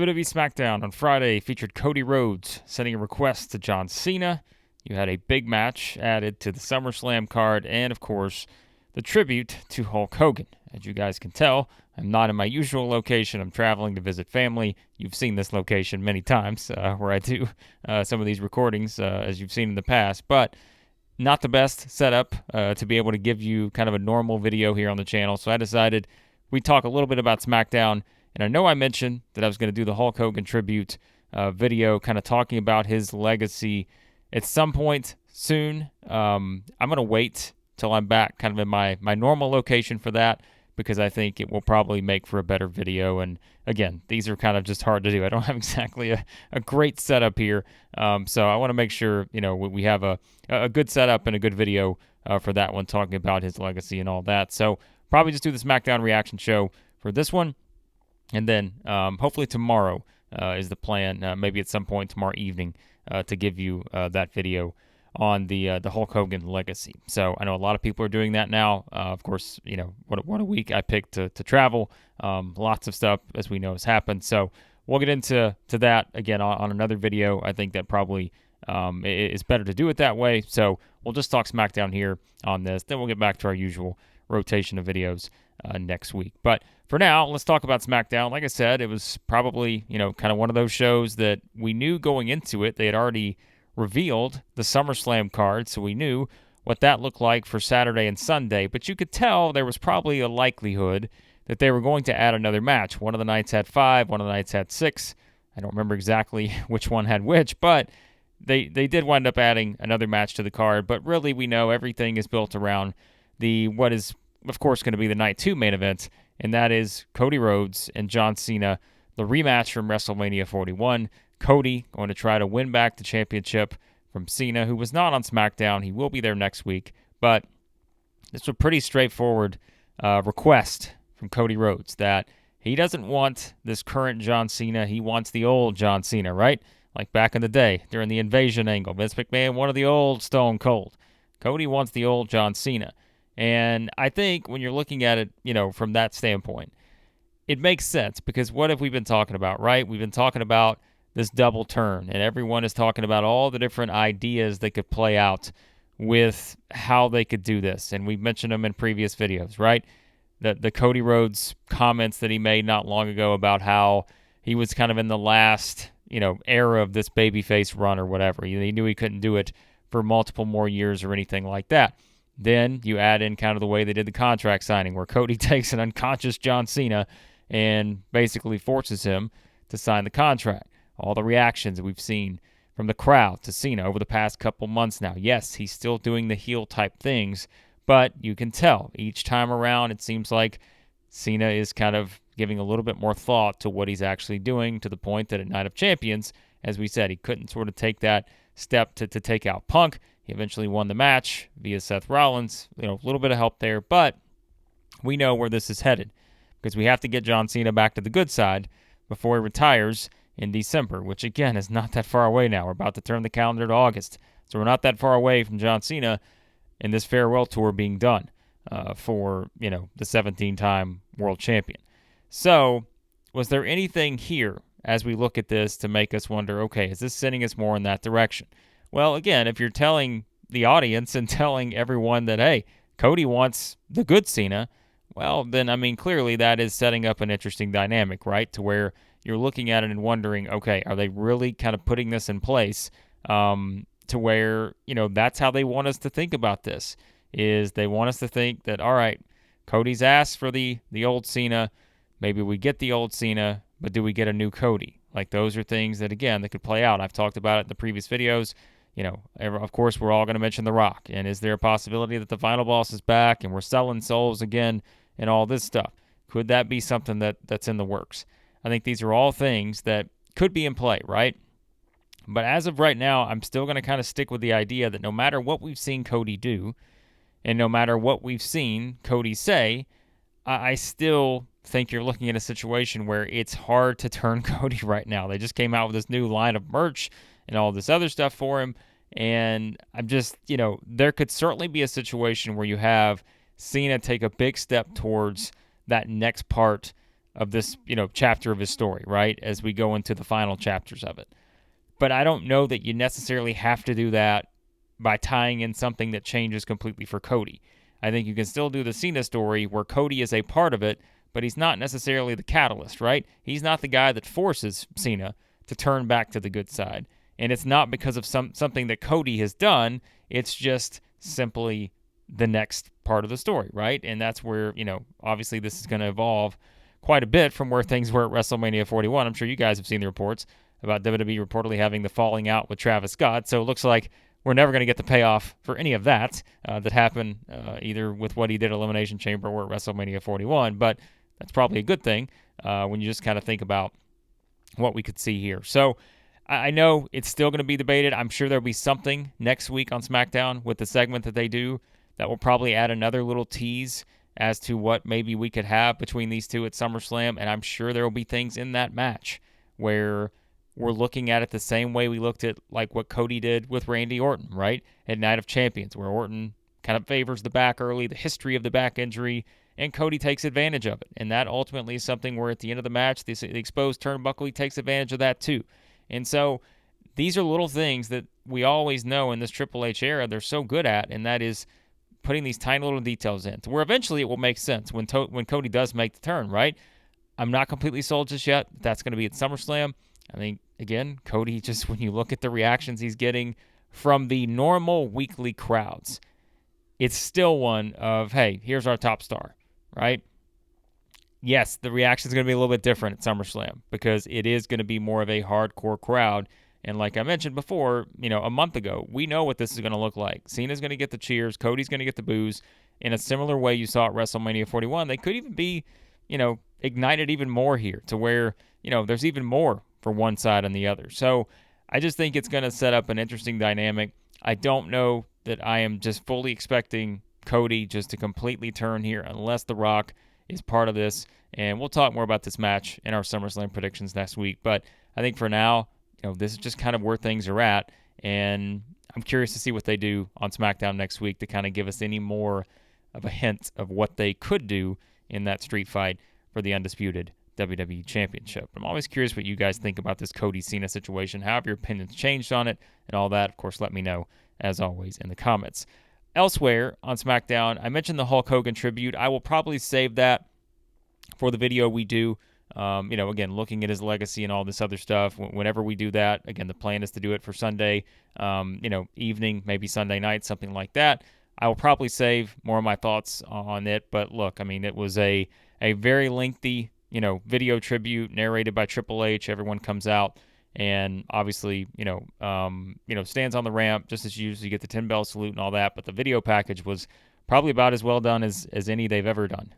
WWE SmackDown on Friday featured Cody Rhodes sending a request to John Cena. You had a big match added to the SummerSlam card, and of course, the tribute to Hulk Hogan. As you guys can tell, I'm not in my usual location. I'm traveling to visit family. You've seen this location many times where I do some of these recordings, as you've seen in the past, but not the best setup to be able to give you kind of a normal video here on the channel. So I decided we'd talk a little bit about SmackDown. And I know I mentioned that I was going to do the Hulk Hogan tribute video, kind of talking about his legacy at some point soon. I'm going to wait till I'm back kind of in my normal location for that, because I think it will probably make for a better video. And again, these are kind of just hard to do. I don't have exactly a great setup here. So I want to make sure, we have a good setup and a good video for that one, talking about his legacy and all that. So probably just do the SmackDown reaction show for this one. And then hopefully tomorrow is the plan, maybe at some point tomorrow evening, to give you that video on the Hulk Hogan legacy. So I know a lot of people are doing that now. Of course, what a week I picked to travel. Lots of stuff, as we know, has happened. So we'll get into that again on another video. I think that probably is better to do it that way. So we'll just talk SmackDown here on this. Then we'll get back to our usual rotation of videos next week. But for now, let's talk about SmackDown. Like I said, it was probably, kind of one of those shows that we knew going into it. They had already revealed the SummerSlam card, so we knew what that looked like for Saturday and Sunday. But you could tell there was probably a likelihood that they were going to add another match. One of the nights had 5, one of the nights had 6. I don't remember exactly which one had which, but they did wind up adding another match to the card. But really, we know everything is built around what is, of course, going to be the Night 2 main event, and that is Cody Rhodes and John Cena, the rematch from WrestleMania 41. Cody going to try to win back the championship from Cena, who was not on SmackDown. He will be there next week, but it's a pretty straightforward request from Cody Rhodes that he doesn't want this current John Cena. He wants the old John Cena, right? Like back in the day during the Invasion angle. Vince McMahon wanted the old Stone Cold. Cody wants the old John Cena. And I think when you're looking at it, from that standpoint, it makes sense, because what have we been talking about, right? We've been talking about this double turn, and everyone is talking about all the different ideas that could play out with how they could do this. And we've mentioned them in previous videos, right? The Cody Rhodes comments that he made not long ago about how he was kind of in the last, era of this babyface run or whatever. He knew he couldn't do it for multiple more years or anything like that. Then you add in kind of the way they did the contract signing, where Cody takes an unconscious John Cena and basically forces him to sign the contract. All the reactions that we've seen from the crowd to Cena over the past couple months now. Yes, he's still doing the heel type things, but you can tell each time around it seems like Cena is kind of giving a little bit more thought to what he's actually doing, to the point that at Night of Champions, as we said, he couldn't sort of take that step to take out Punk. He eventually won the match via Seth Rollins. A little bit of help there, but we know where this is headed, because we have to get John Cena back to the good side before he retires in December, which again is not that far away now. We're about to turn the calendar to August, so we're not that far away from John Cena and this farewell tour being done for the 17-time world champion. So was there anything here as we look at this to make us wonder, okay, is this sending us more in that direction? Well, again, if you're telling the audience and telling everyone that, hey, Cody wants the good Cena, well, then, clearly that is setting up an interesting dynamic, right? To where you're looking at it and wondering, okay, are they really kind of putting this in place to where, that's how they want us to think about this, is they want us to think that, all right, Cody's asked for the old Cena. Maybe we get the old Cena, but do we get a new Cody? Like, those are things that, again, that could play out. I've talked about it in the previous videos. Of course, we're all going to mention The Rock. And is there a possibility that the Final Boss is back and we're selling souls again and all this stuff? Could that be something that's in the works? I think these are all things that could be in play, right? But as of right now, I'm still going to kind of stick with the idea that no matter what we've seen Cody do, and no matter what we've seen Cody say, I still think you're looking at a situation where it's hard to turn Cody right now. They just came out with this new line of merch and all this other stuff for him. And I'm just, there could certainly be a situation where you have Cena take a big step towards that next part of this, chapter of his story, right, as we go into the final chapters of it. But I don't know that you necessarily have to do that by tying in something that changes completely for Cody. I think you can still do the Cena story where Cody is a part of it, but he's not necessarily the catalyst, right? He's not the guy that forces Cena to turn back to the good side. And it's not because of something that Cody has done. It's just simply the next part of the story, right? And that's where, obviously this is going to evolve quite a bit from where things were at WrestleMania 41. I'm sure you guys have seen the reports about WWE reportedly having the falling out with Travis Scott. So it looks like we're never going to get the payoff for any of that that happened either with what he did at Elimination Chamber or at WrestleMania 41. But that's probably a good thing when you just kind of think about what we could see here. So I know it's still going to be debated. I'm sure there'll be something next week on SmackDown with the segment that they do that will probably add another little tease as to what maybe we could have between these two at SummerSlam. And I'm sure there will be things in that match where we're looking at it the same way we looked at like what Cody did with Randy Orton, right? At Night of Champions, where Orton kind of favors the back early, the history of the back injury, and Cody takes advantage of it. And that ultimately is something where at the end of the match, the exposed turnbuckle, he takes advantage of that too. And so these are little things that we always know in this Triple H era they're so good at, and that is putting these tiny little details in to where eventually it will make sense when Cody does make the turn, right? I'm not completely sold just yet. That's going to be at SummerSlam. I think, again, Cody, just when you look at the reactions he's getting from the normal weekly crowds, it's still one of, hey, here's our top star, right? Yes, the reaction is going to be a little bit different at SummerSlam because it is going to be more of a hardcore crowd. And like I mentioned before, a month ago, we know what this is going to look like. Cena's going to get the cheers. Cody's going to get the boos. In a similar way you saw at WrestleMania 41, they could even be, ignited even more here to where, there's even more for one side and the other. So I just think it's going to set up an interesting dynamic. I don't know that I am just fully expecting Cody just to completely turn here unless The Rock is part of this. And we'll talk more about this match in our SummerSlam predictions next week. But I think for now, this is just kind of where things are at. And I'm curious to see what they do on SmackDown next week to kind of give us any more of a hint of what they could do in that street fight for the undisputed WWE Championship. I'm always curious what you guys think about this Cody Cena situation. How have your opinions changed on it and all that? Of course, let me know, as always, in the comments. Elsewhere on SmackDown, I mentioned the Hulk Hogan tribute. I will probably save that for the video we do. Again, looking at his legacy and all this other stuff. Whenever we do that, again, the plan is to do it for Sunday, evening, maybe Sunday night, something like that. I will probably save more of my thoughts on it. But look, it was a very lengthy, video tribute narrated by Triple H. Everyone comes out and obviously, stands on the ramp just as usual. You get the 10-bell salute and all that. But the video package was probably about as well done as any they've ever done.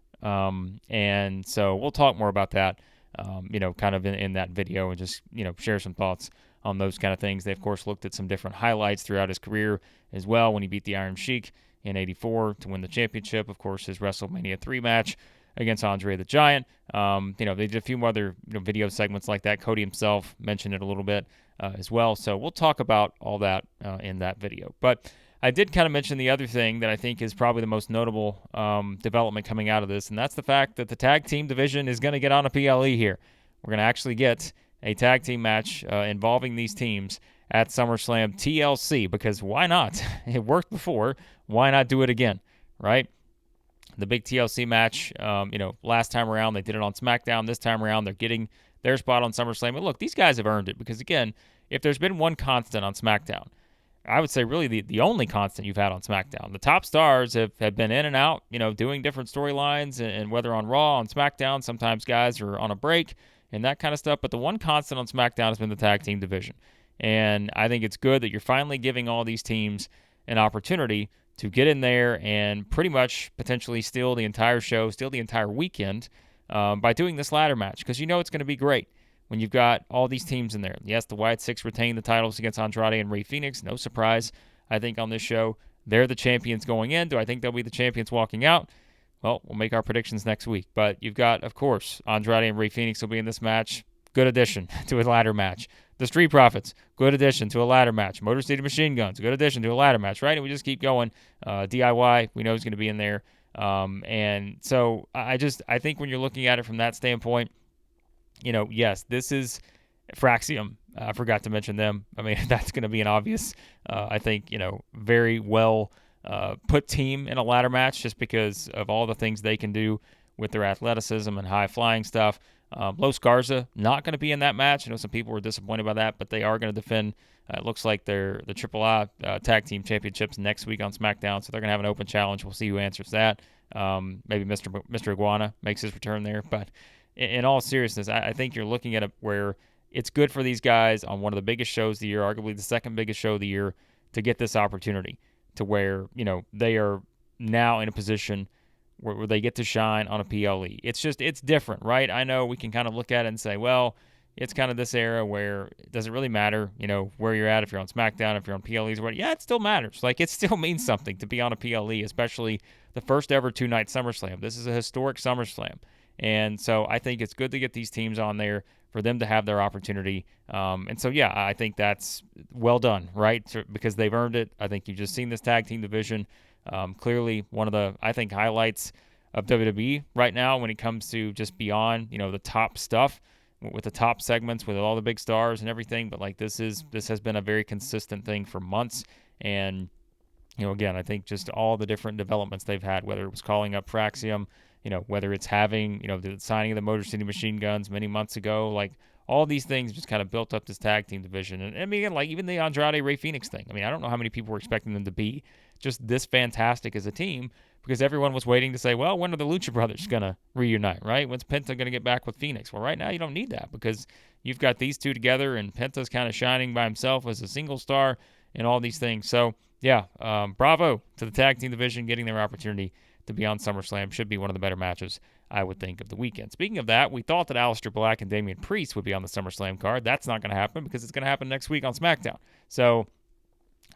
And so we'll talk more about that, kind of in that video and just, share some thoughts on those kind of things. They, of course, looked at some different highlights throughout his career as well when he beat the Iron Sheik in '84 to win the championship. Of course, his WrestleMania 3 match against Andre the Giant. They did a few other video segments like that. Cody himself mentioned it a little bit as well. So we'll talk about all that in that video. But I did kind of mention the other thing that I think is probably the most notable development coming out of this, and that's the fact that the tag team division is going to get on a PLE here. We're going to actually get a tag team match involving these teams at SummerSlam TLC, because why not? It worked before. Why not do it again, right? The big TLC match, last time around, they did it on SmackDown. This time around, they're getting their spot on SummerSlam. And look, these guys have earned it because, again, if there's been one constant on SmackDown, I would say really the only constant you've had on SmackDown. The top stars have been in and out, doing different storylines, and whether on Raw, on SmackDown, sometimes guys are on a break and that kind of stuff. But the one constant on SmackDown has been the tag team division. And I think it's good that you're finally giving all these teams an opportunity to get in there and pretty much potentially steal the entire show, steal the entire weekend by doing this ladder match, because it's going to be great when you've got all these teams in there. Yes, the Wyatt Six retain the titles against Andrade and Rey Fenix. No surprise, I think, on this show. They're the champions going in. Do I think they'll be the champions walking out? Well, we'll make our predictions next week. But you've got, of course, Andrade and Rey Fenix will be in this match. Good addition to a ladder match. The Street Profits, good addition to a ladder match. Motor City Machine Guns, good addition to a ladder match, right? And we just keep going. DIY, we know he's going to be in there. And so I think when you're looking at it from that standpoint, yes, this is Fraxium. I forgot to mention them. I mean, that's going to be an obvious, I think, very well put team in a ladder match just because of all the things they can do with their athleticism and high flying stuff. Los Garza not going to be in that match. I know some people were disappointed by that, but they are going to defend. It looks like they're the AAA Tag Team Championships next week on SmackDown, so they're going to have an open challenge. We'll see who answers that. Maybe Mr. Iguana makes his return there. But in all seriousness, I think you're looking at it where it's good for these guys on one of the biggest shows of the year, arguably the second biggest show of the year, to get this opportunity to where, they are now in a position where they get to shine on a PLE. It's different, right? I know we can kind of look at it and say, well, it's kind of this era where it doesn't really matter, where you're at, if you're on SmackDown, if you're on PLEs or what. Yeah, it still matters. Like, it still means something to be on a PLE, especially the first ever two-night SummerSlam. This is a historic SummerSlam. And so I think it's good to get these teams on there for them to have their opportunity. And so, yeah, I think that's well done, right? Because they've earned it. I think you've just seen this tag team division. Clearly one of the, I think, highlights of WWE right now when it comes to just beyond, the top stuff with the top segments with all the big stars and everything. But like this has been a very consistent thing for months. And, again, I think just all the different developments they've had, whether it was calling up Fraxium, whether it's having, the signing of the Motor City Machine Guns many months ago, like all these things just kind of built up this tag team division. And I mean, like even the Andrade Rey Fenix thing. I mean, I don't know how many people were expecting them to be just this fantastic as a team because everyone was waiting to say, well, when are the Lucha Brothers going to reunite, right? When's Penta going to get back with Phoenix? Well, right now you don't need that because you've got these two together and Penta's kind of shining by himself as a single star and all these things. So, yeah, bravo to the tag team division getting their opportunity to be on SummerSlam. Should be one of the better matches, I would think, of the weekend. Speaking of that, we thought that Aleister Black and Damian Priest would be on the SummerSlam card. That's not going to happen because it's going to happen next week on SmackDown. So,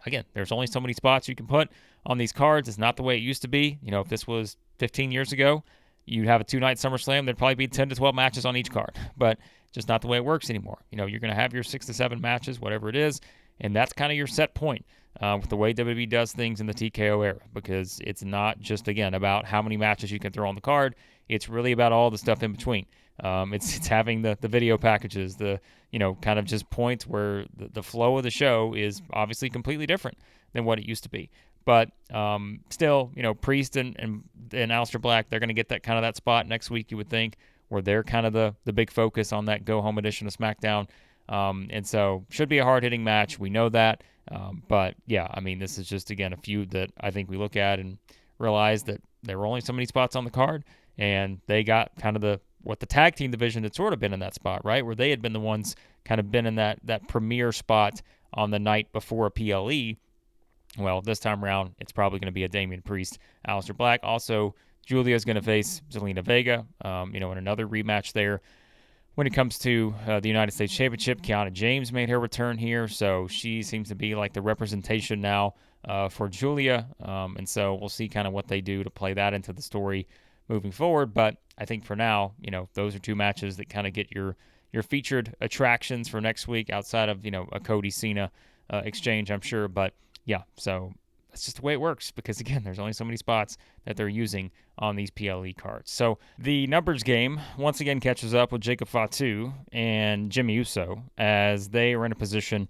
again, there's only so many spots you can put on these cards. It's not the way it used to be. If this was 15 years ago, you'd have a two-night SummerSlam. There'd probably be 10 to 12 matches on each card. But just not the way it works anymore. You're going to have your 6 to 7 matches, whatever it is, and that's kind of your set point. With the way WWE does things in the TKO era, because it's not just, again, about how many matches you can throw on the card. It's really about all the stuff in between. It's having the video packages, the, kind of just points where the flow of the show is obviously completely different than what it used to be. But still, Priest and Aleister Black, they're going to get that kind of that spot next week, you would think, where they're kind of the big focus on that go-home edition of SmackDown. And so should be a hard-hitting match. We know that. But, yeah, I mean, this is just, again, a feud that I think we look at and realize that there were only so many spots on the card, and they got kind of the tag team division had sort of been in that spot, right, where they had been the ones kind of been in that premier spot on the night before a PLE. Well, this time around, it's probably going to be a Damian Priest, Aleister Black. Also, Julia's going to face Zelina Vega, in another rematch there. When it comes to the United States Championship, Kiana James made her return here, so she seems to be like the representation now for Julia, and so we'll see kind of what they do to play that into the story moving forward. But I think for now, those are two matches that kind of get your featured attractions for next week outside of, a Cody Cena exchange, I'm sure. But yeah, so that's just the way it works because, again, there's only so many spots that they're using on these PLE cards. So the numbers game once again catches up with Jacob Fatu and Jimmy Uso as they are in a position,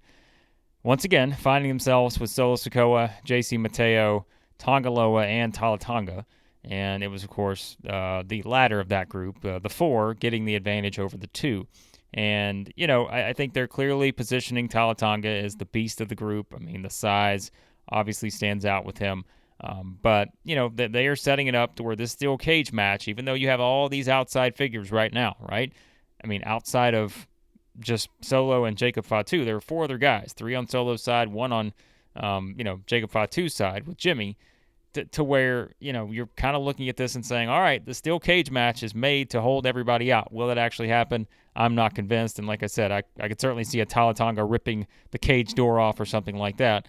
once again, finding themselves with Solo Sikoa, JC Mateo, Tongaloa, and Talatanga. And it was, of course, the latter of that group, the 4, getting the advantage over the 2. And, I think they're clearly positioning Talatanga as the beast of the group. I mean, the size obviously stands out with him. But, they are setting it up to where this steel cage match, even though you have all these outside figures right now, right? I mean, outside of just Solo and Jacob Fatu, there are 4 other guys, 3 on Solo's side, 1 on, Jacob Fatu's side with Jimmy, to where, you're kind of looking at this and saying, all right, the steel cage match is made to hold everybody out. Will it actually happen? I'm not convinced. And like I said, I could certainly see a Talatanga ripping the cage door off or something like that,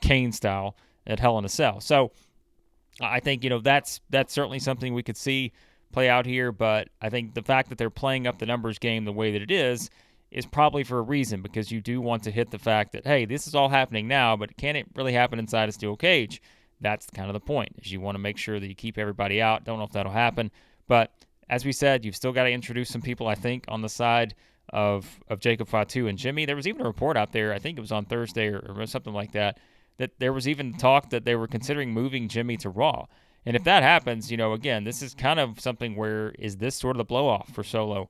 Kane style, at Hell in a Cell. So I think, that's certainly something we could see play out here. But I think the fact that they're playing up the numbers game the way that it is probably for a reason, because you do want to hit the fact that, hey, this is all happening now, but can it really happen inside a steel cage? that's kind of the point, is you want to make sure that you keep everybody out. Don't know if that'll happen. But as we said, you've still got to introduce some people, I think, on the side of Jacob Fatu and Jimmy. There was even a report out there, I think it was on Thursday or something like that, that there was even talk that they were considering moving Jimmy to Raw. And if that happens, again, this is kind of something where is this sort of the blow-off for Solo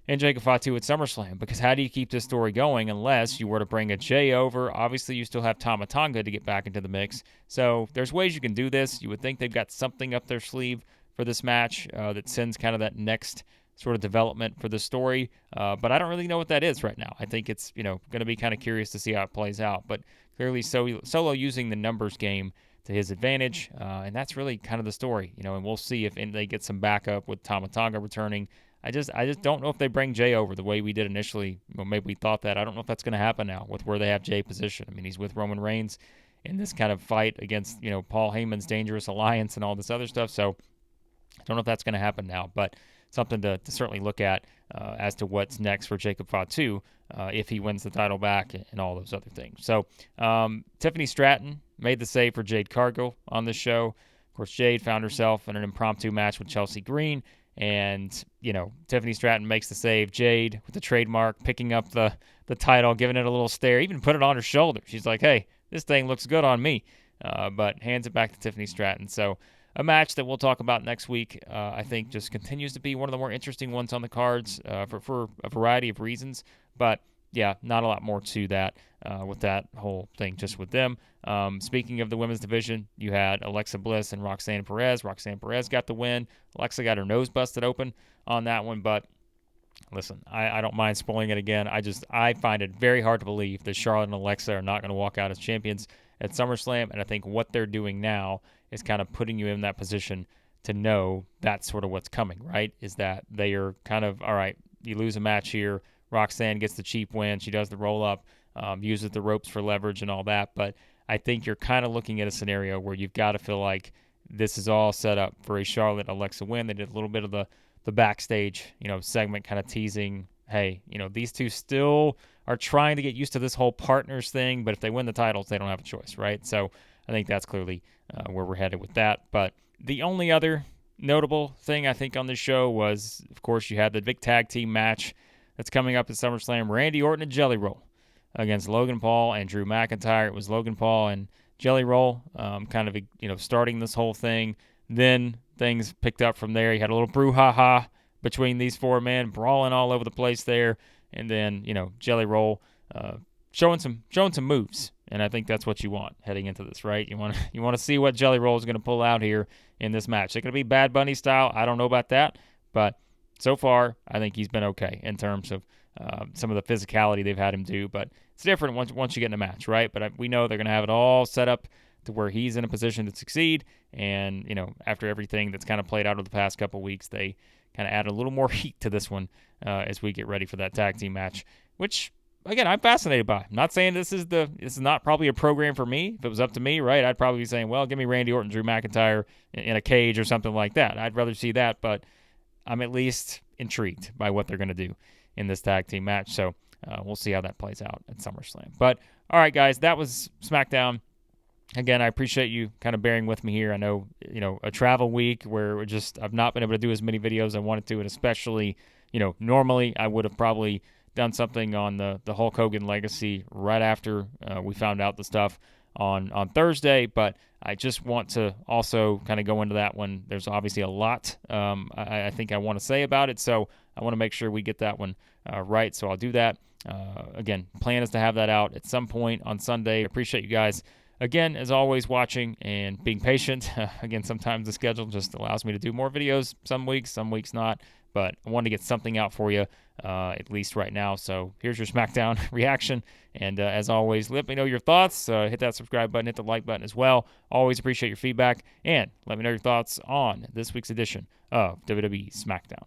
and Jacob Fatu at SummerSlam? Because how do you keep this story going unless you were to bring a Jay over? Obviously, you still have Tama Tonga to get back into the mix. So there's ways you can do this. You would think they've got something up their sleeve for this match that sends kind of that next sort of development for the story. But I don't really know what that is right now. I think it's, going to be kind of curious to see how it plays out. But clearly Solo using the numbers game to his advantage, and that's really kind of the story, and we'll see if they get some backup with Tama Tonga returning. I just don't know if they bring Jay over the way we did initially. Well, maybe we thought that. I don't know if that's going to happen now with where they have Jay positioned. I mean, he's with Roman Reigns in this kind of fight against, Paul Heyman's Dangerous Alliance and all this other stuff. So I don't know if that's going to happen now, but something to certainly look at as to what's next for Jacob Fatu if he wins the title back and all those other things. So Tiffany Stratton made the save for Jade Cargill on this show. Of course, Jade found herself in an impromptu match with Chelsea Green. And, Tiffany Stratton makes the save. Jade, with the trademark, picking up the title, giving it a little stare, even put it on her shoulder. She's like, hey, this thing looks good on me. But hands it back to Tiffany Stratton. So a match that we'll talk about next week, I think just continues to be one of the more interesting ones on the cards for a variety of reasons. But, yeah, not a lot more to that with that whole thing just with them. Speaking of the women's division, you had Alexa Bliss and Roxanne Perez. Roxanne Perez got the win. Alexa got her nose busted open on that one. But, listen, I don't mind spoiling it again. I find it very hard to believe that Charlotte and Alexa are not going to walk out as champions at SummerSlam. And I think what they're doing now is kind of putting you in that position to know that's sort of what's coming, right? Is that they are kind of, all right, you lose a match here. Roxanne gets the cheap win. She does the roll-up, uses the ropes for leverage and all that. But I think you're kind of looking at a scenario where you've got to feel like this is all set up for a Charlotte-Alexa win. They did a little bit of the backstage, segment kind of teasing, hey, these two still are trying to get used to this whole partners thing, but if they win the titles, they don't have a choice, right? So I think that's clearly where we're headed with that. But the only other notable thing I think on this show was, of course, you had the big tag team match that's coming up at SummerSlam, Randy Orton and Jelly Roll against Logan Paul and Drew McIntyre. It was Logan Paul and Jelly Roll kind of, starting this whole thing. Then things picked up from there. You had a little brouhaha between these four men, brawling all over the place there. And then, Jelly Roll showing some moves. And I think that's what you want heading into this, right? You want to see what Jelly Roll is going to pull out here in this match. They're going to be Bad Bunny style. I don't know about that, but so far, I think he's been okay in terms of some of the physicality they've had him do. But it's different once you get in a match, right? But we know they're going to have it all set up to where he's in a position to succeed. And, after everything that's kind of played out over the past couple weeks, they kind of add a little more heat to this one as we get ready for that tag team match, which, again, I'm fascinated by. I'm not saying this is not probably a program for me. If it was up to me, right, I'd probably be saying, well, give me Randy Orton, Drew McIntyre in a cage or something like that. I'd rather see that, but I'm at least intrigued by what they're going to do in this tag team match. So we'll see how that plays out at SummerSlam. But, all right, guys, that was SmackDown. Again, I appreciate you kind of bearing with me here. I know, a travel week where I've not been able to do as many videos as I wanted to, and especially, normally I would have probably done something on the Hulk Hogan legacy right after we found out the stuff on Thursday, but I just want to also kind of go into that one. There's obviously a lot I think I want to say about it, so I want to make sure we get that one right, so I'll do that. Again, plan is to have that out at some point on Sunday. Appreciate you guys, again, as always, watching and being patient. Again, sometimes the schedule just allows me to do more videos some weeks not, but I wanted to get something out for you, at least right now. So here's your SmackDown reaction. And as always, let me know your thoughts. Hit that subscribe button, hit the like button as well. Always appreciate your feedback. And let me know your thoughts on this week's edition of WWE SmackDown.